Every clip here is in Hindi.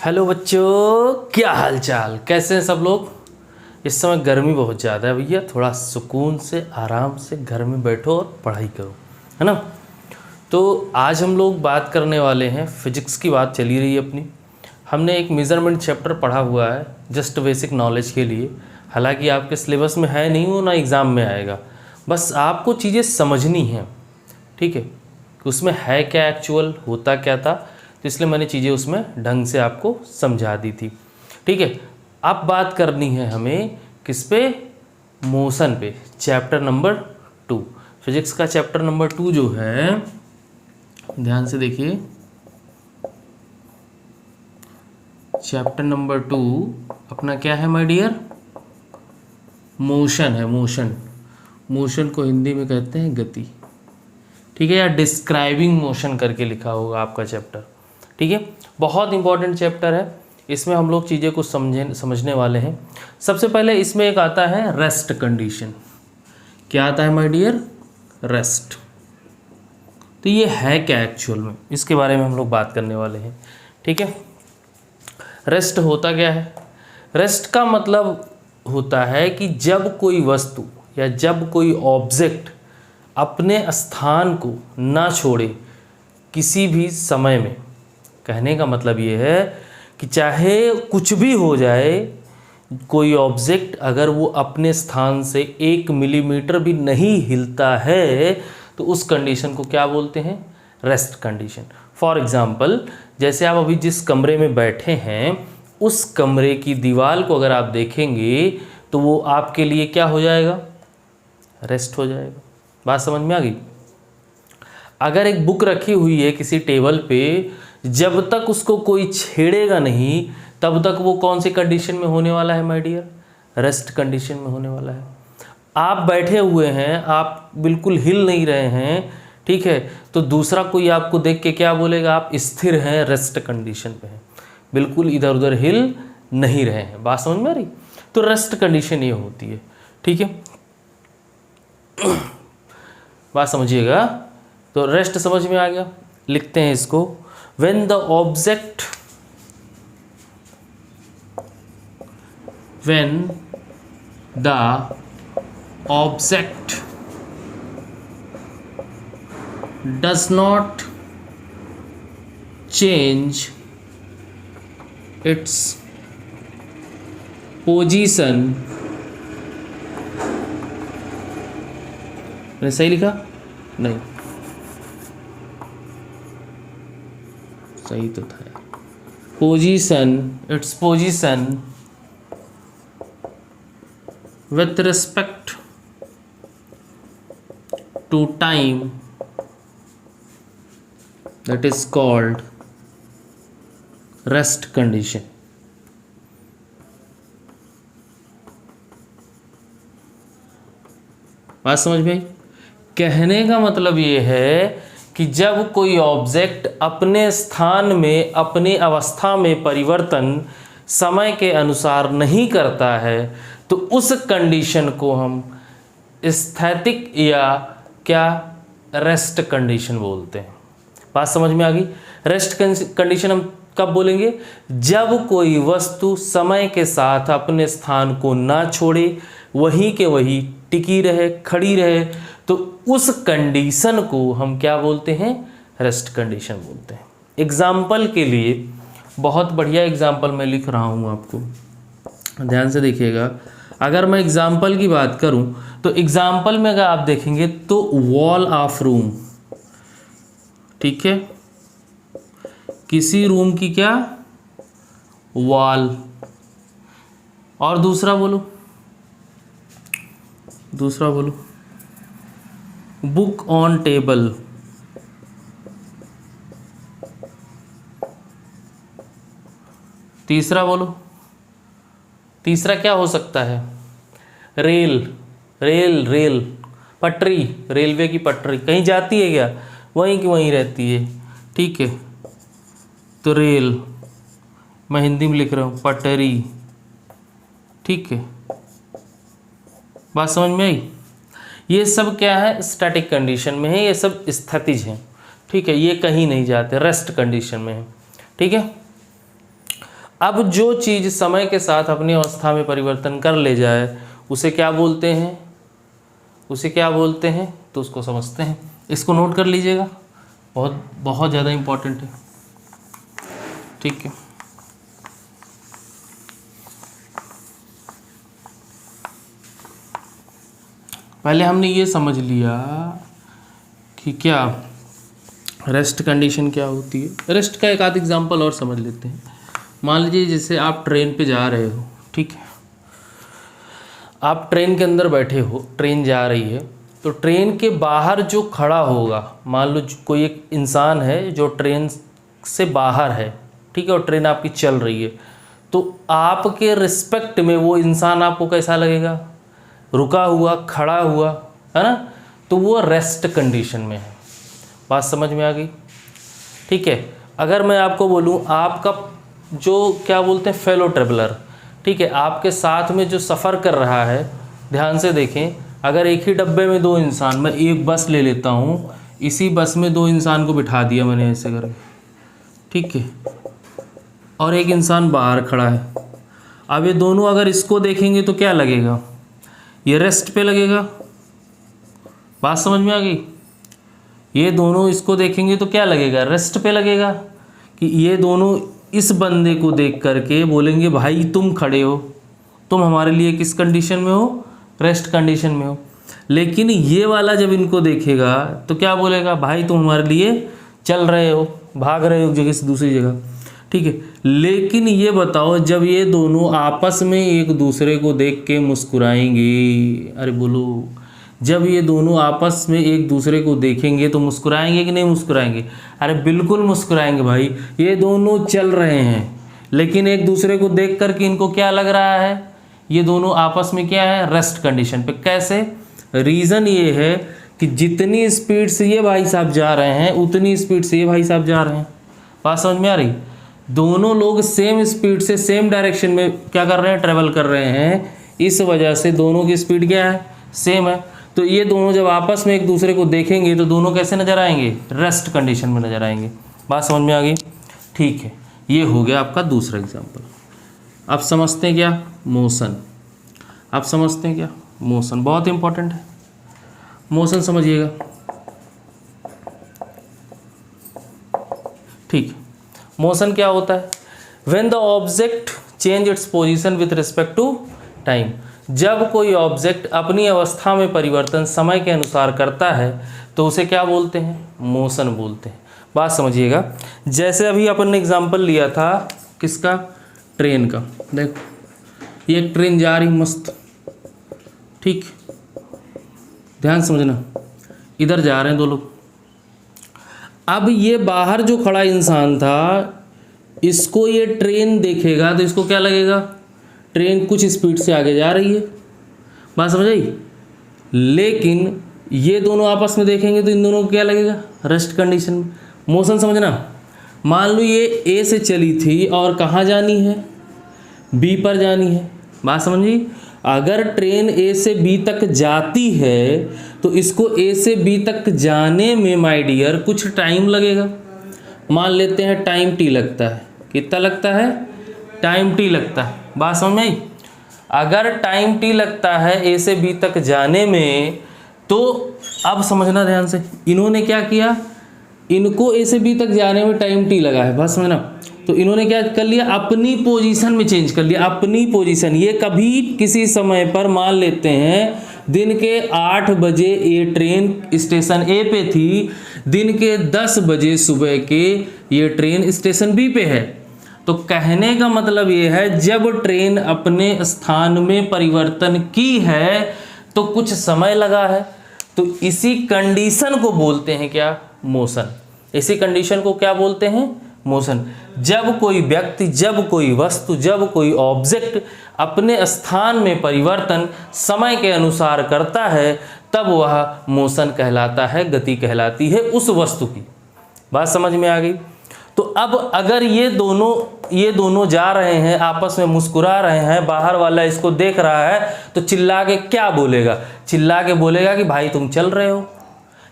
हेलो बच्चों, क्या हाल चाल, कैसे हैं सब लोग। इस समय गर्मी बहुत ज़्यादा है भैया, थोड़ा सुकून से आराम से घर में बैठो और पढ़ाई करो, है ना। तो आज हम लोग बात करने वाले हैं, फिजिक्स की बात चली रही है अपनी। हमने एक मेज़रमेंट चैप्टर पढ़ा हुआ है जस्ट बेसिक नॉलेज के लिए। हालांकि आपके सिलेबस में है नहीं, वो ना एग्ज़ाम में आएगा, बस आपको चीज़ें समझनी हैं, ठीक है। उसमें है क्या, एक्चुअल होता क्या था, तो इसलिए मैंने चीज़ें उसमें ढंग से आपको समझा दी थी, ठीक है। अब बात करनी है हमें किस पे, मोशन पे, चैप्टर नंबर 2। फिजिक्स का चैप्टर नंबर 2 जो है, ध्यान से देखिए, चैप्टर नंबर 2 अपना क्या है माय डियर, मोशन है। मोशन को हिंदी में कहते हैं गति, ठीक है, या डिस्क्राइबिंग मोशन करके लिखा होगा आपका चैप्टर, ठीक है। बहुत इंपॉर्टेंट चैप्टर है, इसमें हम लोग चीज़ें को समझने वाले हैं। सबसे पहले इसमें एक आता है रेस्ट कंडीशन। क्या आता है माय डियर, रेस्ट। तो ये है क्या एक्चुअल में, इसके बारे में हम लोग बात करने वाले हैं, ठीक है। रेस्ट होता क्या है, रेस्ट का मतलब होता है कि जब कोई वस्तु या जब कोई ऑब्जेक्ट अपने स्थान को ना छोड़े किसी भी समय में। कहने का मतलब ये है कि चाहे कुछ भी हो जाए, कोई ऑब्जेक्ट अगर वो अपने स्थान से 1 मिलीमीटर भी नहीं हिलता है तो उस कंडीशन को क्या बोलते हैं, रेस्ट कंडीशन। फॉर एग्जांपल, जैसे आप अभी जिस कमरे में बैठे हैं उस कमरे की दीवार को अगर आप देखेंगे तो वो आपके लिए क्या हो जाएगा, रेस्ट हो जाएगा। बात समझ में आ गई। अगर एक बुक रखी हुई है किसी टेबल पे, जब तक उसको कोई छेड़ेगा नहीं तब तक वो कौन सी कंडीशन में होने वाला है माय डियर, रेस्ट कंडीशन में होने वाला है। आप बैठे हुए हैं, आप बिल्कुल हिल नहीं रहे हैं, ठीक है, तो दूसरा कोई आपको देख के क्या बोलेगा, आप स्थिर हैं, रेस्ट कंडीशन पे हैं, बिल्कुल इधर उधर हिल नहीं रहे हैं। बात समझ में आ रही। तो रेस्ट कंडीशन ये होती है, ठीक है। बात समझिएगा। तो रेस्ट समझ में आ गया, लिखते हैं इसको। When the object does not change its position, मैंने सही लिखा नहीं, सही तो था, its position with respect to time, that is called rest condition। बात समझ में आई। कहने का मतलब ये है कि जब कोई ऑब्जेक्ट अपने स्थान में, अपनी अवस्था में परिवर्तन समय के अनुसार नहीं करता है तो उस कंडीशन को हम स्थैतिक या क्या, रेस्ट कंडीशन बोलते हैं। बात समझ में आ गई। रेस्ट कंडीशन हम कब बोलेंगे, जब कोई वस्तु समय के साथ अपने स्थान को ना छोड़े, वहीं के वहीं टिकी रहे, खड़ी रहे, तो उस कंडीशन को हम क्या बोलते हैं, रेस्ट कंडीशन बोलते हैं। एग्जाम्पल के लिए बहुत बढ़िया एग्जाम्पल मैं लिख रहा हूँ, आपको ध्यान से देखिएगा। अगर मैं एग्जाम्पल की बात करूँ तो एग्जाम्पल में अगर आप देखेंगे तो वॉल ऑफ रूम, ठीक है, किसी रूम की क्या, वॉल। और दूसरा बोलो, बुक ऑन टेबल, तीसरा बोलो, तीसरा क्या हो सकता है, रेल, पटरी, रेलवे की पटरी कहीं जाती है क्या, वहीं की वहीं रहती है, ठीक है। तो रेल, मैं हिंदी में लिख रहा हूँ पटरी, ठीक है। बात समझ में आई। ये सब क्या है, स्टैटिक कंडीशन में है, ये सब स्थितिज हैं, ठीक है, ये कहीं नहीं जाते, रेस्ट कंडीशन में है, ठीक है। अब जो चीज़ समय के साथ अपनी अवस्था में परिवर्तन कर ले जाए उसे क्या बोलते हैं, उसे क्या बोलते हैं, तो उसको समझते हैं। इसको नोट कर लीजिएगा, बहुत बहुत ज़्यादा इम्पोर्टेंट है। ठीक है, पहले हमने ये समझ लिया कि क्या रेस्ट कंडीशन क्या होती है। रेस्ट का एक आध एग्जांपल और समझ लेते हैं। मान लीजिए जैसे आप ट्रेन पे जा रहे हो, ठीक है, आप ट्रेन के अंदर बैठे हो, ट्रेन जा रही है, तो ट्रेन के बाहर जो खड़ा होगा, मान लो कोई एक इंसान है जो ट्रेन से बाहर है, ठीक है, और ट्रेन आपकी चल रही है, तो आपके रिस्पेक्ट में वो इंसान आपको कैसा लगेगा, रुका हुआ, खड़ा हुआ, है ना, तो वो रेस्ट कंडीशन में है। बात समझ में आ गई? ठीक है। अगर मैं आपको बोलूँ आपका जो क्या बोलते हैं फेलो ट्रेवलर, ठीक है, आपके साथ में जो सफ़र कर रहा है, ध्यान से देखें, अगर एक ही डब्बे में दो इंसान, मैं एक बस ले लेता हूँ, इसी बस में दो इंसान को बिठा दिया मैंने ऐसे करके, ठीक है, और एक इंसान बाहर खड़ा है। अब ये दोनों अगर इसको देखेंगे तो क्या लगेगा, ये रेस्ट पे लगेगा। बात समझ में आ गई? ये दोनों इसको देखेंगे तो क्या लगेगा, रेस्ट पे लगेगा। कि ये दोनों इस बंदे को देख करके बोलेंगे भाई तुम खड़े हो, तुम हमारे लिए किस कंडीशन में हो, रेस्ट कंडीशन में हो। लेकिन ये वाला जब इनको देखेगा तो क्या बोलेगा, भाई तुम हमारे लिए चल रहे हो, भाग रहे हो एक जगह से दूसरी जगह, ठीक है। लेकिन ये बताओ जब ये दोनों आपस में एक दूसरे को देख के मुस्कुराएंगे, अरे बोलो, जब ये दोनों आपस में एक दूसरे को देखेंगे तो मुस्कुराएंगे कि नहीं मुस्कुराएंगे? अरे बिल्कुल मुस्कुराएंगे भाई। ये दोनों चल रहे हैं लेकिन एक दूसरे को देख कर के इनको क्या लग रहा है, ये दोनों आपस में क्या है, रेस्ट कंडीशन पे। कैसे? रीज़न ये है कि जितनी स्पीड से ये भाई साहब जा रहे हैं उतनी स्पीड से ये भाई साहब जा रहे हैं। बात समझ में आ रही? दोनों लोग सेम स्पीड से सेम डायरेक्शन में क्या कर रहे हैं, ट्रेवल कर रहे हैं। इस वजह से दोनों की स्पीड क्या है, सेम है। तो ये दोनों जब आपस में एक दूसरे को देखेंगे तो दोनों कैसे नज़र आएंगे, रेस्ट कंडीशन में नज़र आएंगे। बात समझ में आ गई? ठीक है, ये हो गया आपका दूसरा एग्जाम्पल। अब समझते हैं क्या, मोशन। आप समझते हैं क्या, मोशन बहुत इंपॉर्टेंट है। मोशन समझिएगा, ठीक। मोशन क्या होता है? When the object change its position with respect to time. जब कोई ऑब्जेक्ट अपनी अवस्था में परिवर्तन समय के अनुसार करता है तो उसे क्या बोलते हैं, मोशन बोलते हैं। बात समझिएगा, जैसे अभी अपन ने एग्जांपल लिया था किसका, ट्रेन का। देखो ये एक ट्रेन जा रही मस्त, ठीक, ध्यान समझना, इधर जा रहे हैं दो लोग। अब ये बाहर जो खड़ा इंसान था, इसको ये ट्रेन देखेगा तो इसको क्या लगेगा, ट्रेन कुछ स्पीड से आगे जा रही है। बात समझ आई? लेकिन ये दोनों आपस में देखेंगे तो इन दोनों को क्या लगेगा, रेस्ट कंडीशन में। मोशन समझना, मान लो ये ए से चली थी और कहाँ जानी है, बी पर जानी है। बात समझी? अगर ट्रेन ए से बी तक जाती है तो इसको ए से बी तक जाने में माय डियर कुछ टाइम लगेगा। मान लेते हैं टाइम टी लगता है। कितना लगता है, टाइम टी लगता है। बात समझ में आई? अगर टाइम टी लगता है ए से बी तक जाने में, तो अब समझना ध्यान से, इन्होंने क्या किया, इनको ए से बी तक जाने में टाइम टी लगा है। बात समझना, तो इन्होंने क्या कर लिया, अपनी पोजीशन में चेंज कर लिया, अपनी पोजीशन। ये कभी किसी समय पर मान लेते हैं दिन के 8 बजे ये ट्रेन स्टेशन ए पे थी, दिन के 10 बजे सुबह के ये ट्रेन स्टेशन बी पे है। तो कहने का मतलब ये है जब ट्रेन अपने स्थान में परिवर्तन की है तो कुछ समय लगा है। तो इसी कंडीशन को बोलते हैं क्या, मोशन। इसी कंडीशन को क्या बोलते हैं, मोशन। जब कोई व्यक्ति, जब कोई वस्तु, जब कोई ऑब्जेक्ट अपने स्थान में परिवर्तन समय के अनुसार करता है तब वह मोशन कहलाता है, गति कहलाती है उस वस्तु की। बात समझ में आ गई? तो अब अगर ये दोनों जा रहे हैं, आपस में मुस्कुरा रहे हैं, बाहर वाला इसको देख रहा है तो चिल्ला के क्या बोलेगा, चिल्ला के बोलेगा कि भाई तुम चल रहे हो।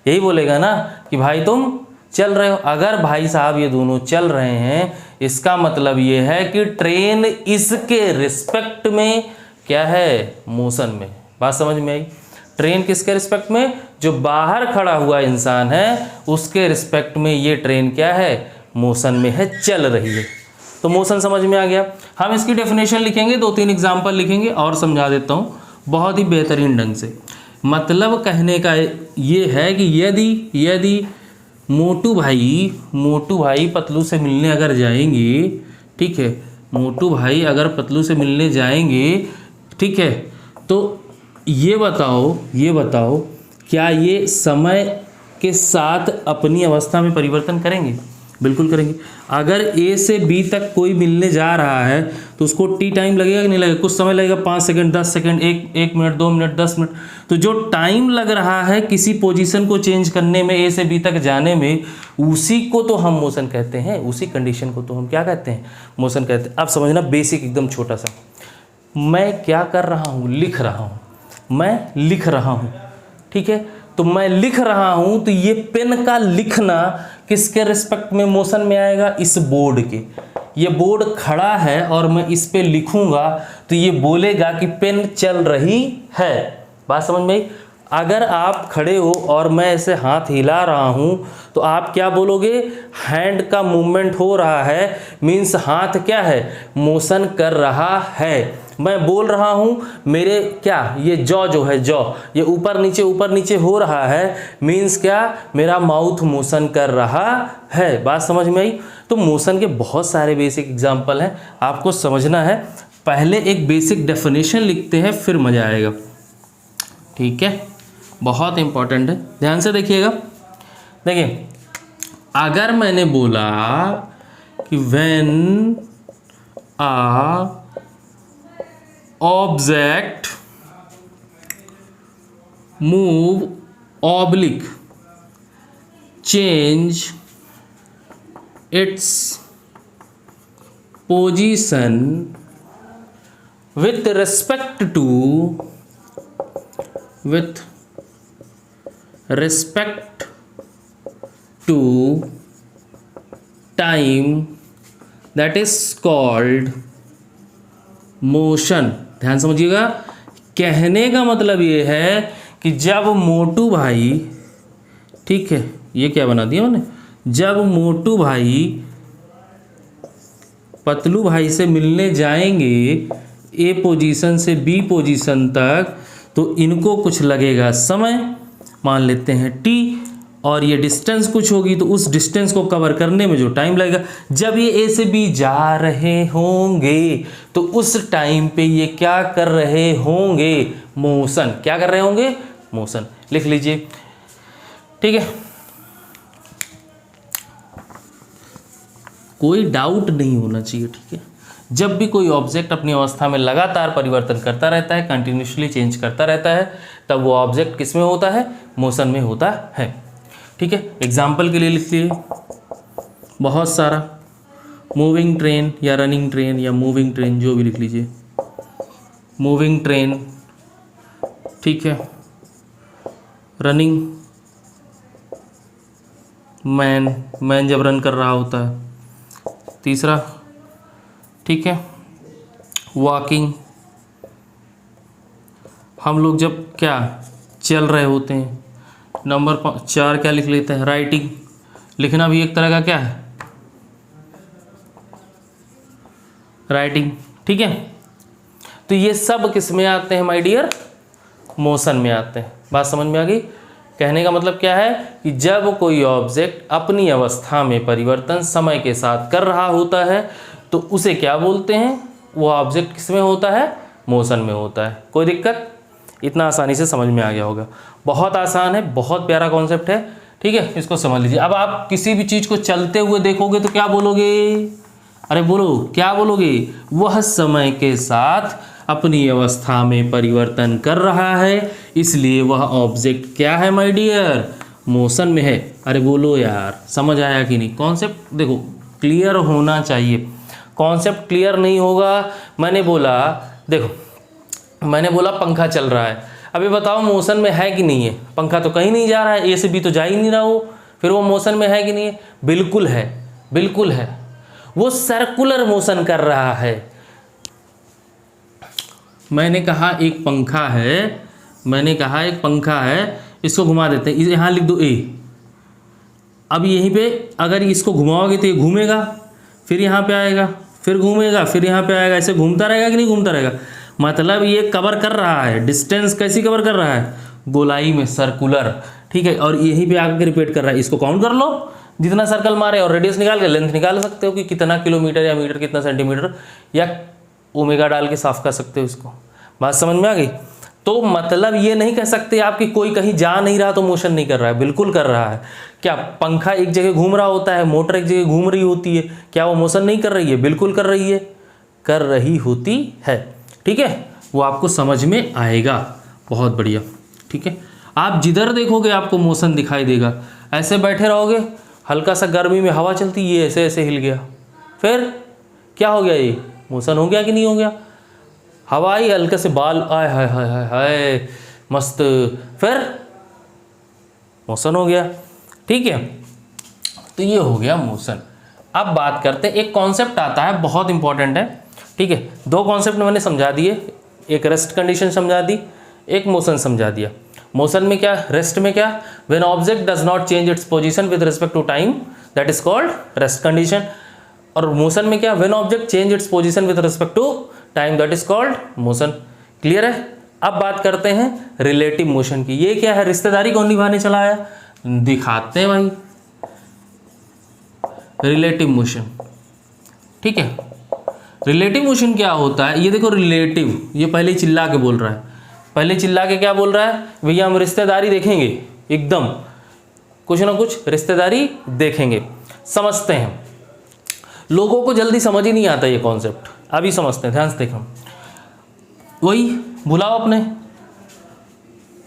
यही बोलेगा ना कि भाई तुम चल रहे हो। अगर भाई साहब ये दोनों चल रहे हैं, इसका मतलब ये है कि ट्रेन इसके रिस्पेक्ट में क्या है, मोशन में। बात समझ में आई? ट्रेन किसके रिस्पेक्ट में, जो बाहर खड़ा हुआ इंसान है उसके रिस्पेक्ट में ये ट्रेन क्या है, मोशन में है, चल रही है। तो मोशन समझ में आ गया। हम इसकी डेफिनेशन लिखेंगे, 2-3 एग्जाम्पल लिखेंगे और समझा देता हूँ बहुत ही बेहतरीन ढंग से। मतलब कहने का ये है कि यदि मोटू भाई पतलू से मिलने अगर जाएंगे, ठीक है, मोटू भाई अगर पतलू से मिलने जाएंगे, ठीक है, तो ये बताओ क्या ये समय के साथ अपनी अवस्था में परिवर्तन करेंगे? बिल्कुल करेंगे। अगर ए से बी तक कोई मिलने जा रहा है तो उसको टी टाइम लगेगा कि नहीं लगेगा? कुछ समय लगेगा, 5 second, 10 second, 1 minute, 2 minute, 10 minute. तो जो टाइम लग रहा है किसी पोजीशन को चेंज करने में, ए से बी तक जाने में, उसी को तो हम मोशन कहते हैं, उसी कंडीशन को तो हम क्या कहते हैं, मोशन कहते हैं। अब समझना, बेसिक एकदम छोटा सा। मैं क्या कर रहा हूँ, लिख रहा हूँ, मैं लिख रहा हूँ, ठीक है। तो मैं लिख रहा हूँ तो ये पेन का लिखना किसके रिस्पेक्ट में मोशन में आएगा, इस बोर्ड के। ये बोर्ड खड़ा है और मैं इस पे लिखूंगा तो ये बोलेगा कि पेन चल रही है। बात समझ में आई? अगर आप खड़े हो और मैं ऐसे हाथ हिला रहा हूं तो आप क्या बोलोगे, हैंड का मूवमेंट हो रहा है, मीन्स हाथ क्या है, मोशन कर रहा है। मैं बोल रहा हूं, मेरे क्या, ये जॉ जो है, जॉ ये ऊपर नीचे हो रहा है, मीन्स क्या, मेरा माउथ मोशन कर रहा है। बात समझ में आई? तो मोशन के बहुत सारे बेसिक एग्जाम्पल हैं, आपको समझना है। पहले एक बेसिक डेफिनेशन लिखते हैं, फिर मजा आएगा, ठीक है। बहुत इंपॉर्टेंट है, ध्यान से देखिएगा। देखिए, अगर मैंने बोला कि when a object move oblique change its position with respect to time, that is called motion। ध्यान समझिएगा, कहने का मतलब ये है कि जब मोटू भाई, ठीक है, ये क्या बना दिया मैंने, जब मोटू भाई पतलू भाई से मिलने जाएंगे ए पोजीशन से बी पोजीशन तक, तो इनको कुछ लगेगा समय, मान लेते हैं टी, और ये डिस्टेंस कुछ होगी, तो उस डिस्टेंस को कवर करने में जो टाइम लगेगा, जब ये ए से बी जा रहे होंगे तो उस टाइम पे ये क्या कर रहे होंगे, मोशन। क्या कर रहे होंगे, मोशन। लिख लीजिए, ठीक है। कोई डाउट नहीं होना चाहिए, ठीक है। जब भी कोई ऑब्जेक्ट अपनी अवस्था में लगातार परिवर्तन करता रहता है, कंटिन्यूसली चेंज करता रहता है, तब वो ऑब्जेक्ट किस में होता है, मोशन में होता है, ठीक है। एग्जाम्पल के लिए लिख लीजिए बहुत सारा, मूविंग ट्रेन या रनिंग ट्रेन या मूविंग ट्रेन, जो भी लिख लीजिए, मूविंग ट्रेन, ठीक है। रनिंग मैन जब रन कर रहा होता है। तीसरा, ठीक है, वॉकिंग, हम लोग जब क्या चल रहे होते हैं। नंबर 4 क्या लिख लेते हैं, राइटिंग, लिखना भी एक तरह का क्या है, राइटिंग, ठीक है। तो ये सब किस में आते हैं माय डियर, मोशन में आते हैं। बात समझ में आ गई? कहने का मतलब क्या है कि जब कोई ऑब्जेक्ट अपनी अवस्था में परिवर्तन समय के साथ कर रहा होता है तो उसे क्या बोलते हैं, वो ऑब्जेक्ट किस में होता है, मोशन में होता है। कोई दिक्कत? इतना आसानी से समझ में आ गया होगा। बहुत आसान है, बहुत प्यारा कॉन्सेप्ट है, ठीक है, इसको समझ लीजिए। अब आप किसी भी चीज़ को चलते हुए देखोगे तो क्या बोलोगे, अरे बोलो क्या बोलोगे, वह समय के साथ अपनी अवस्था में परिवर्तन कर रहा है, इसलिए वह ऑब्जेक्ट क्या है माय डियर, मोशन में है। अरे बोलो यार, समझ आया कि नहीं? कॉन्सेप्ट देखो क्लियर होना चाहिए। कॉन्सेप्ट क्लियर नहीं होगा, मैंने बोला, देखो मैंने बोला पंखा चल रहा है, अभी बताओ मोशन में है कि नहीं है, पंखा तो कहीं नहीं जा रहा है, ए से बी तो जा ही नहीं रहा हो, फिर वो मोशन में है कि नहीं है? बिल्कुल है, बिल्कुल है। वो सर्कुलर मोशन कर रहा है। मैंने कहा एक पंखा है, मैंने कहा एक पंखा है, इसको घुमा देते हैं, यहाँ लिख दो ए। अब यहीं पे अगर इसको घुमाओगे तो ये घूमेगा, फिर यहाँ पे आएगा, फिर घूमेगा, फिर यहाँ पे आएगा, ऐसे घूमता रहेगा कि नहीं घूमता रहेगा? मतलब ये कवर कर रहा है, डिस्टेंस कैसी कवर कर रहा है? गोलाई में, सर्कुलर, ठीक है। और यहीं पे आकर रिपीट कर रहा है। इसको काउंट कर लो, जितना सर्कल मारे, और रेडियस निकाल के लेंथ निकाल सकते हो कि कितना किलोमीटर या मीटर, कितना सेंटीमीटर, या ओमेगा डाल के साफ कर सकते हो इसको। बात समझ में आ गई? तो मतलब ये नहीं कह सकते आप कि कोई कहीं जा नहीं रहा तो मोशन नहीं कर रहा है, बिल्कुल कर रहा है। क्या पंखा एक जगह घूम रहा होता है, मोटर एक जगह घूम रही होती है, क्या वो मोशन नहीं कर रही है? बिल्कुल कर रही है, कर रही होती है, ठीक है। वो आपको समझ में आएगा, बहुत बढ़िया, ठीक है। आप जिधर देखोगे आपको मोशन दिखाई देगा। ऐसे बैठे रहोगे, हल्का सा गर्मी में हवा चलती, ये ऐसे ऐसे हिल गया, फिर क्या हो गया? ये मोशन हो गया कि नहीं हो गया? हवा आई, हल्के से बाल, आय हाय हाय हाय हाय, मस्त, फिर मोशन हो गया, ठीक है। तो ये हो गया मोशन। अब बात करते हैं, एक कॉन्सेप्ट आता है बहुत इंपॉर्टेंट है, ठीक है। दो कॉन्सेप्ट मैंने समझा दिए, एक रेस्ट कंडीशन समझा दी, एक मोशन समझा दिया। मोशन में क्या, रेस्ट में क्या? When object does not change its position with respect to time, that is called rest condition. और मोशन में क्या? When object change its position with respect to time, that is called motion. Clear है? अब बात करते हैं रिलेटिव मोशन की। ये क्या है? रिश्तेदारी कौन निभाने चला है? दिखाते हैं भाई, रिलेटिव मोशन, ठीक है। रिलेटिव मोशन क्या होता है? ये देखो रिलेटिव, ये पहले ही चिल्ला के बोल रहा है, पहले चिल्ला के क्या बोल रहा है? भैया हम रिश्तेदारी देखेंगे, एकदम कुछ ना कुछ रिश्तेदारी देखेंगे। समझते हैं, लोगों को जल्दी समझ ही नहीं आता ये कॉन्सेप्ट, अभी समझते हैं, ध्यान से देखो। वही बुलाओ अपने,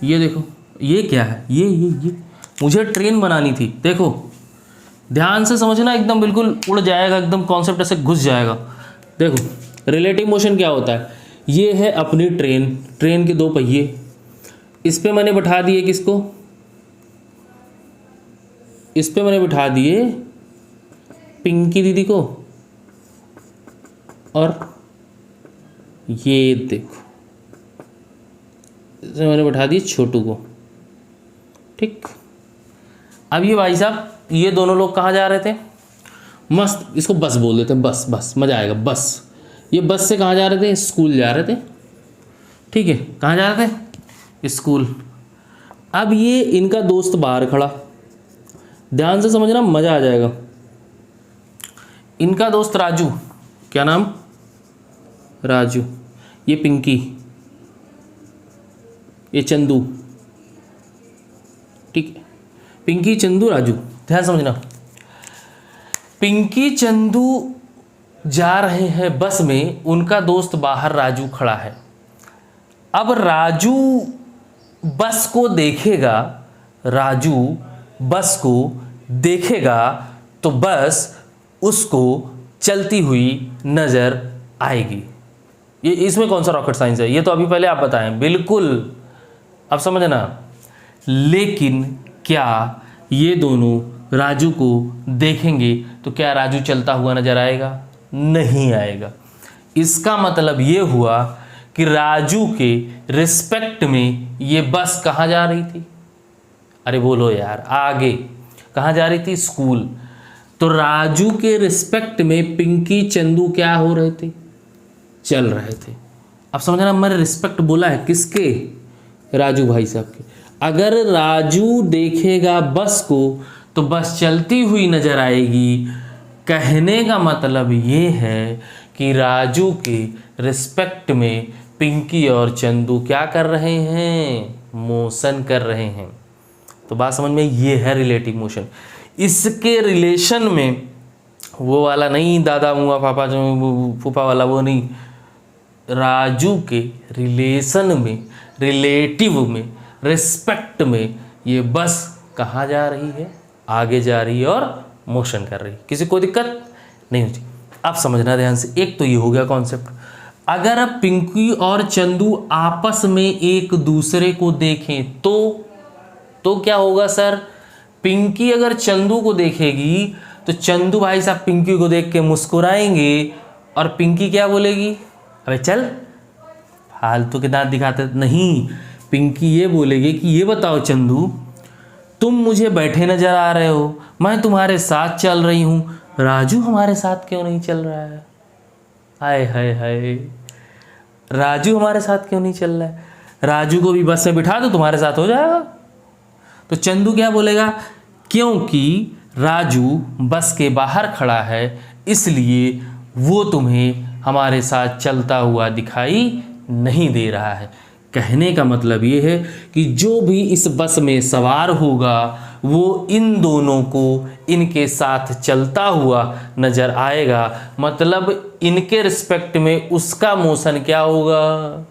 ये देखो, ये क्या है? ये मुझे ट्रेन बनानी थी, देखो ध्यान से समझना, एकदम बिल्कुल उड़ जाएगा, एकदम कॉन्सेप्ट ऐसे घुस जाएगा। देखो रिलेटिव मोशन क्या होता है? ये है अपनी ट्रेन, ट्रेन के दो पहिए, इस पे मैंने बिठा दिए किसको? इस पे मैंने बिठा दिए पिंकी दीदी को, और ये देखो इसे मैंने बिठा दिए छोटू को, ठीक। अब ये भाई साहब, ये दोनों लोग कहाँ जा रहे थे? मस्त, इसको बस बोल देते हैं, बस, बस मज़ा आएगा, बस। ये बस से कहाँ जा रहे थे? स्कूल जा रहे थे, ठीक है। कहाँ जा रहे थे? स्कूल। अब ये इनका दोस्त बाहर खड़ा, ध्यान से समझना, मज़ा आ जाएगा। इनका दोस्त राजू, क्या नाम? राजू। ये पिंकी, ये चंदू, ठीक है। पिंकी, चंदू, राजू, ध्यान समझना। पिंकी चंदू जा रहे हैं बस में, उनका दोस्त बाहर राजू खड़ा है। अब राजू बस को देखेगा, राजू बस को देखेगा तो बस उसको चलती हुई नजर आएगी। ये इसमें कौन सा रॉकेट साइंस है? ये तो अभी पहले आप बताएं, बिल्कुल। अब समझना, लेकिन क्या ये दोनों राजू को देखेंगे तो क्या राजू चलता हुआ नजर आएगा? नहीं आएगा। इसका मतलब ये हुआ कि राजू के रिस्पेक्ट में ये बस कहाँ जा रही थी? अरे बोलो यार, आगे कहाँ जा रही थी? स्कूल। तो राजू के रिस्पेक्ट में पिंकी चंदू क्या हो रहे थे? चल रहे थे। अब समझना, मैंने रिस्पेक्ट बोला है किसके? राजू भाई साहब के। अगर राजू देखेगा बस को तो बस चलती हुई नजर आएगी। कहने का मतलब ये है कि राजू के रिस्पेक्ट में पिंकी और चंदू क्या कर रहे हैं? मोशन कर रहे हैं। तो बात समझ में, ये है रिलेटिव मोशन। इसके रिलेशन में वो वाला नहीं, दादा मुआ पापा जो फूफा वाला, वो नहीं। राजू के रिलेशन में, रिलेटिव में, रिस्पेक्ट में ये बस कहाँ जा रही है? आगे जा रही है और मोशन कर रही है। किसी को दिक्कत नहीं होती। अब समझना ध्यान से, एक तो ये हो गया कॉन्सेप्ट। अगर पिंकी और चंदू आपस में एक दूसरे को देखें तो क्या होगा सर? पिंकी अगर चंदू को देखेगी तो चंदू भाई साहब पिंकी को देख के मुस्कुराएंगे और पिंकी क्या बोलेगी, अबे चल फालतू के दांत दिखाते। नहीं, पिंकी ये बोलेगी कि ये बताओ चंदू, तुम मुझे बैठे नजर आ रहे हो, मैं तुम्हारे साथ चल रही हूँ, राजू हमारे साथ क्यों नहीं चल रहा है? हाय हाय हाय, राजू हमारे साथ क्यों नहीं चल रहा है? राजू को भी बस में बिठा दो, तुम्हारे साथ हो जाएगा। तो चंदू क्या बोलेगा, क्योंकि राजू बस के बाहर खड़ा है इसलिए वो तुम्हें हमारे साथ चलता हुआ दिखाई नहीं दे रहा है। कहने का मतलब ये है कि जो भी इस बस में सवार होगा वो इन दोनों को इनके साथ चलता हुआ नज़र आएगा, मतलब इनके रिस्पेक्ट में उसका मोशन क्या होगा,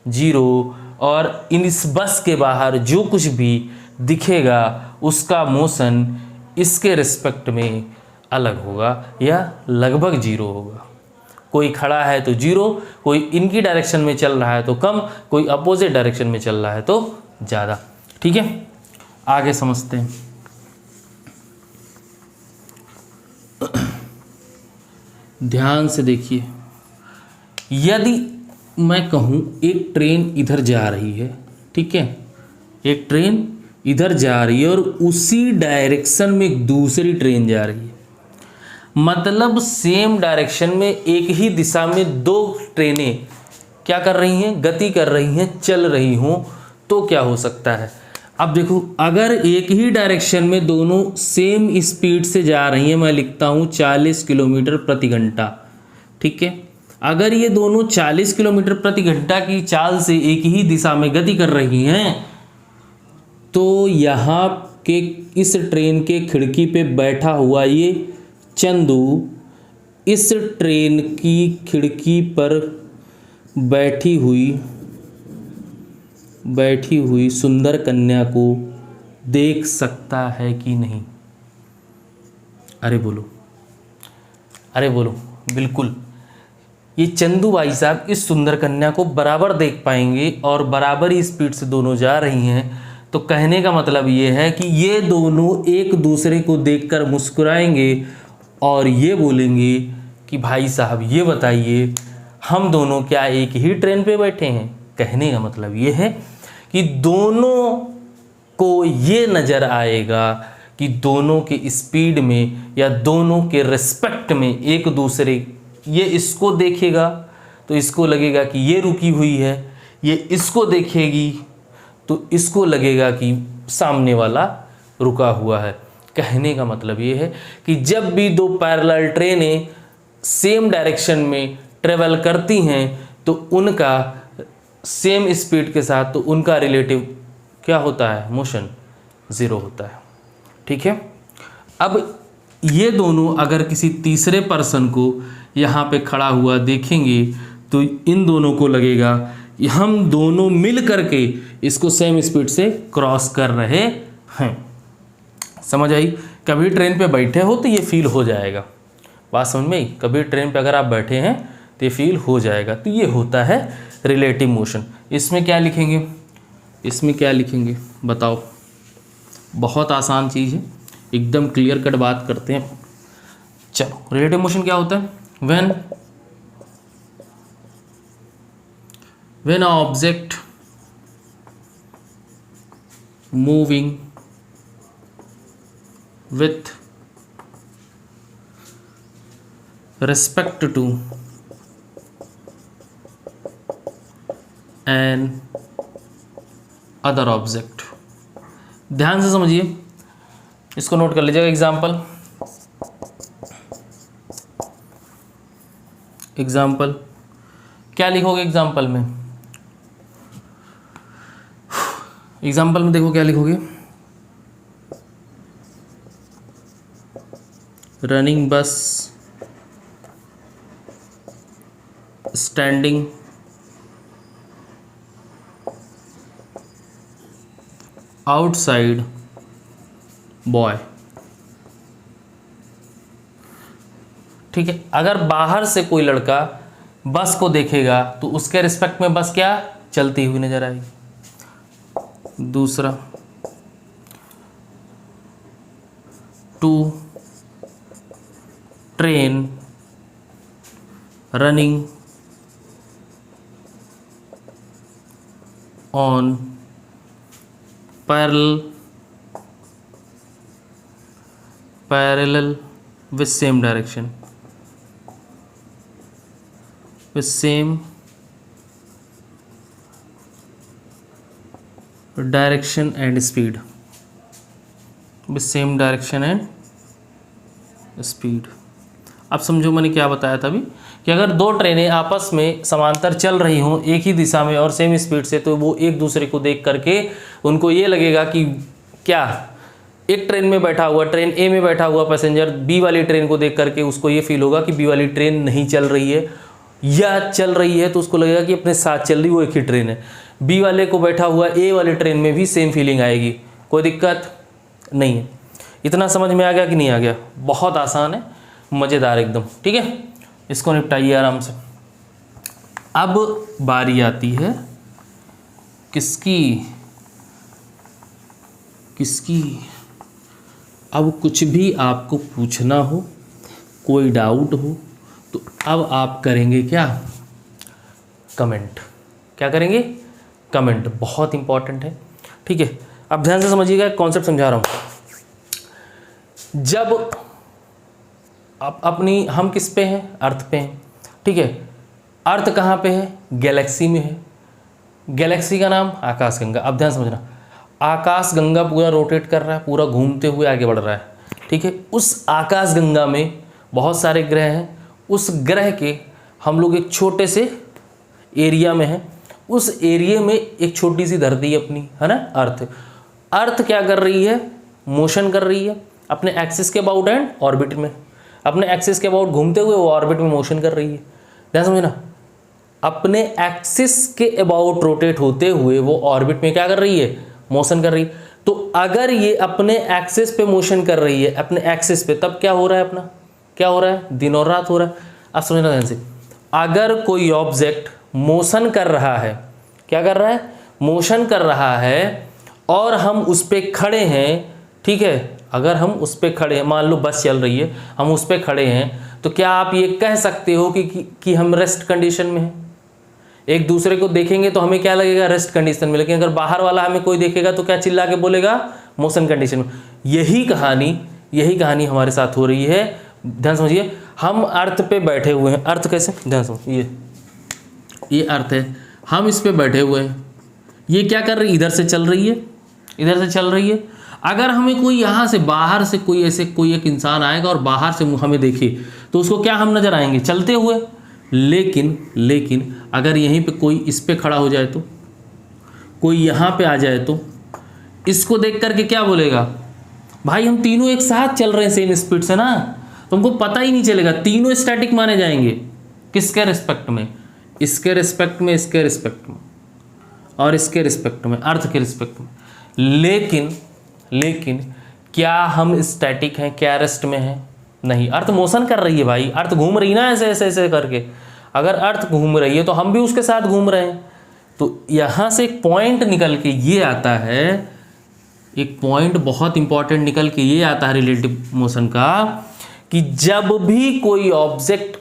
0, और इस बस के बाहर जो कुछ भी दिखेगा उसका मोशन इसके रिस्पेक्ट में अलग होगा या लगभग 0 होगा। कोई खड़ा है तो 0, कोई इनकी डायरेक्शन में चल रहा है तो कम, कोई अपोजिट डायरेक्शन में चल रहा है तो ज़्यादा। ठीक है, आगे समझते हैं। ध्यान से देखिए, यदि मैं कहूँ एक ट्रेन इधर जा रही है, ठीक है, एक ट्रेन इधर जा रही है और उसी डायरेक्शन में एक दूसरी ट्रेन जा रही है, मतलब सेम डायरेक्शन में एक ही दिशा में 2 ट्रेनें क्या कर रही हैं, गति कर रही हैं, चल रही हों, तो क्या हो सकता है। अब देखो, अगर एक ही डायरेक्शन में दोनों सेम स्पीड से जा रही हैं, मैं लिखता हूँ 40 किलोमीटर प्रति घंटा, ठीक है, अगर ये दोनों 40 किलोमीटर प्रति घंटा की चाल से एक ही दिशा में गति कर रही हैं, तो यहाँ के इस ट्रेन के खिड़की पे बैठा हुआ ये चंदू इस ट्रेन की खिड़की पर बैठी हुई सुंदर कन्या को देख सकता है कि नहीं? अरे बोलो, अरे बोलो, बिल्कुल। ये चंदू भाई साहब इस सुंदर कन्या को बराबर देख पाएंगे और बराबर ही स्पीड से दोनों जा रही हैं, तो कहने का मतलब ये है कि ये दोनों एक दूसरे को देखकर मुस्कुराएंगे और ये बोलेंगे कि भाई साहब ये बताइए, हम दोनों क्या एक ही ट्रेन पे बैठे हैं? कहने का मतलब ये है कि दोनों को ये नज़र आएगा कि दोनों के स्पीड में या दोनों के रिस्पेक्ट में एक दूसरे, ये इसको देखेगा तो इसको लगेगा कि ये रुकी हुई है, ये इसको देखेगी तो इसको लगेगा कि सामने वाला रुका हुआ है। कहने का मतलब ये है कि जब भी 2 पैरेलल ट्रेनें सेम डायरेक्शन में ट्रेवल करती हैं तो उनका सेम स्पीड के साथ तो उनका रिलेटिव क्या होता है, मोशन 0 होता है। ठीक है, अब ये दोनों अगर किसी तीसरे पर्सन को यहाँ पे खड़ा हुआ देखेंगे तो इन दोनों को लगेगा कि हम दोनों मिल करके इसको सेम स्पीड से क्रॉस कर रहे हैं। समझ आई? कभी ट्रेन पे बैठे हो तो ये फील हो जाएगा, बात समझ में आई? कभी ट्रेन पे अगर आप बैठे हैं तो ये फील हो जाएगा। तो ये होता है रिलेटिव मोशन। इसमें क्या लिखेंगे, इसमें क्या लिखेंगे बताओ? बहुत आसान चीज़ है, एकदम क्लियर कट बात करते हैं। चलो, रिलेटिव मोशन क्या होता है? when an object moving with respect to an other object। ध्यान से समझिए, इसको नोट कर लीजिएगा। एग्जाम्पल क्या लिखोगे? एग्जाम्पल में देखो क्या लिखोगे? रनिंग बस स्टैंडिंग आउटसाइड बॉय। ठीक है, अगर बाहर से कोई लड़का बस को देखेगा तो उसके रिस्पेक्ट में बस क्या चलती हुई नजर आएगी। दूसरा, two train running on parallel with same direction with same direction and speed with same direction and speed। अब समझो मैंने क्या बताया था अभी कि अगर दो ट्रेनें आपस में समांतर चल रही हों एक ही दिशा में और सेम स्पीड से, तो वो एक दूसरे को देख करके उनको ये लगेगा कि क्या एक ट्रेन में बैठा हुआ, ट्रेन ए में बैठा हुआ पैसेंजर बी वाली ट्रेन को देख करके उसको ये फील होगा कि बी वाली ट्रेन नहीं चल रही है, या चल रही है तो उसको लगेगा कि अपने साथ चल रही वो एक ही ट्रेन है। बी वाले को बैठा हुआ ए वाली ट्रेन में भी सेम फीलिंग आएगी, कोई दिक्कत नहीं है। इतना समझ में आ गया कि नहीं आ गया? बहुत आसान है, मज़ेदार एकदम। ठीक है, इसको निपटाइए आराम से। अब बारी आती है किसकी? अब कुछ भी आपको पूछना हो, कोई डाउट हो, तो अब आप करेंगे क्या? कमेंट। क्या करेंगे? कमेंट। बहुत इंपॉर्टेंट है। ठीक है, अब ध्यान से समझिएगा, कॉन्सेप्ट समझा रहा हूँ। जब अपनी हम किस पे हैं? अर्थ पे हैं। ठीक है, अर्थ कहाँ पे है? गैलेक्सी में है। गैलेक्सी का नाम आकाशगंगा। अब ध्यान समझना, आकाशगंगा पूरा रोटेट कर रहा है, पूरा घूमते हुए आगे बढ़ रहा है। ठीक है, उस आकाशगंगा में बहुत सारे ग्रह हैं। उस ग्रह के हम लोग एक छोटे से एरिया में हैं। उस एरिया में एक छोटी सी धरती अपनी है ना, अर्थ। अर्थ क्या कर रही है? मोशन कर रही है अपने एक्सिस के अबाउट एंड ऑर्बिट में। अपने एक्सिस के अबाउट घूमते हुए वो ऑर्बिट में मोशन कर रही है। ध्यान समझना, अपने एक्सिस के अबाउट रोटेट होते हुए वो ऑर्बिट में क्या कर रही है? मोशन कर रही है। तो अगर ये अपने एक्सिस पे मोशन कर रही है, अपने एक्सिस पे, तब क्या हो रहा है? अपना क्या हो रहा है? दिन और रात हो रहा है। अब समझना ध्यान से, अगर कोई ऑब्जेक्ट मोशन कर रहा है, क्या कर रहा है? मोशन कर रहा है, और हम उस पर खड़े हैं। ठीक है, अगर हम उस पर खड़े हैं, मान लो बस चल रही है, हम उस पर खड़े हैं, तो क्या आप ये कह सकते हो कि हम रेस्ट कंडीशन में हैं? एक दूसरे को देखेंगे तो हमें क्या लगेगा? रेस्ट कंडीशन में। लेकिन अगर बाहर वाला हमें कोई देखेगा तो क्या चिल्ला के बोलेगा? मोशन कंडीशन में। यही कहानी हमारे साथ हो रही है। ध्यान समझिए, हम अर्थ पे बैठे हुए हैं। अर्थ कैसे? ध्यान समझिए, ये अर्थ है, हम इस पे बैठे हुए हैं। ये क्या कर रही है? इधर से चल रही है, इधर से चल रही है। अगर हमें कोई यहाँ से बाहर से कोई एक इंसान आएगा और बाहर से हमें देखे, तो उसको क्या हम नजर आएंगे? चलते हुए। लेकिन अगर यहीं पे कोई इस पे खड़ा हो जाए, तो कोई यहाँ पे आ जाए, तो इसको देख करके क्या बोलेगा? भाई हम तीनों एक साथ चल रहे हैं सेम स्पीड से ना, तुमको पता ही नहीं चलेगा। तीनों स्टैटिक माने जाएंगे। किसके रिस्पेक्ट में? इसके रिस्पेक्ट में, इसके रिस्पेक्ट में, और इसके रिस्पेक्ट में, अर्थ के रिस्पेक्ट में। लेकिन क्या हम स्टैटिक हैं? क्या रेस्ट में हैं? नहीं, अर्थ मोशन कर रही है भाई, अर्थ घूम रही ना, ऐसे ऐसे ऐसे करके। अगर अर्थ घूम रही है तो हम भी उसके साथ घूम रहे हैं। तो यहाँ से एक पॉइंट निकल के ये आता है, एक पॉइंट बहुत इंपॉर्टेंट निकल के ये आता है रिलेटिव मोशन का, कि जब भी कोई ऑब्जेक्ट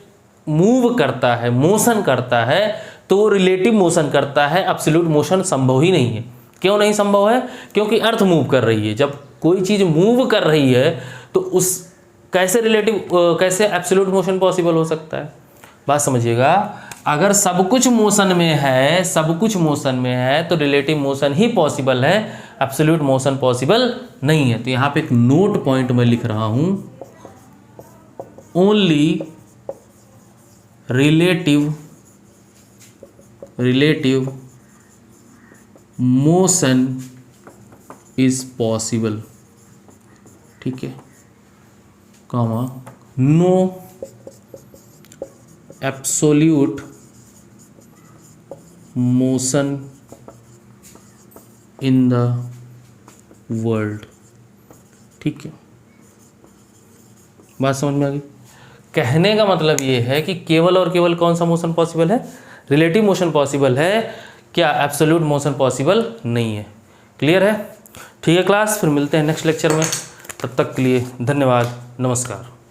मूव करता है, मोशन करता है, तो वो रिलेटिव मोशन करता है। एब्सोल्यूट मोशन संभव ही नहीं है। क्यों नहीं संभव है? क्योंकि अर्थ मूव कर रही है। जब कोई चीज़ मूव कर रही है तो उस कैसे एब्सोल्यूट मोशन पॉसिबल हो सकता है? बात समझिएगा, अगर सब कुछ मोशन में है, तो रिलेटिव मोशन ही पॉसिबल है, एब्सोल्यूट मोशन पॉसिबल नहीं है। तो यहाँ पे एक नोट पॉइंट में लिख रहा हूँ, only relative motion is possible. ठीक है, comma, no absolute motion in the world. ठीक है, बात समझ में आ गई? कहने का मतलब ये है कि केवल और केवल कौन सा मोशन पॉसिबल है? रिलेटिव मोशन पॉसिबल है, क्या एब्सोल्यूट मोशन पॉसिबल नहीं है। क्लियर है? ठीक है क्लास, फिर मिलते हैं नेक्स्ट लेक्चर में। तब तक के लिए धन्यवाद, नमस्कार।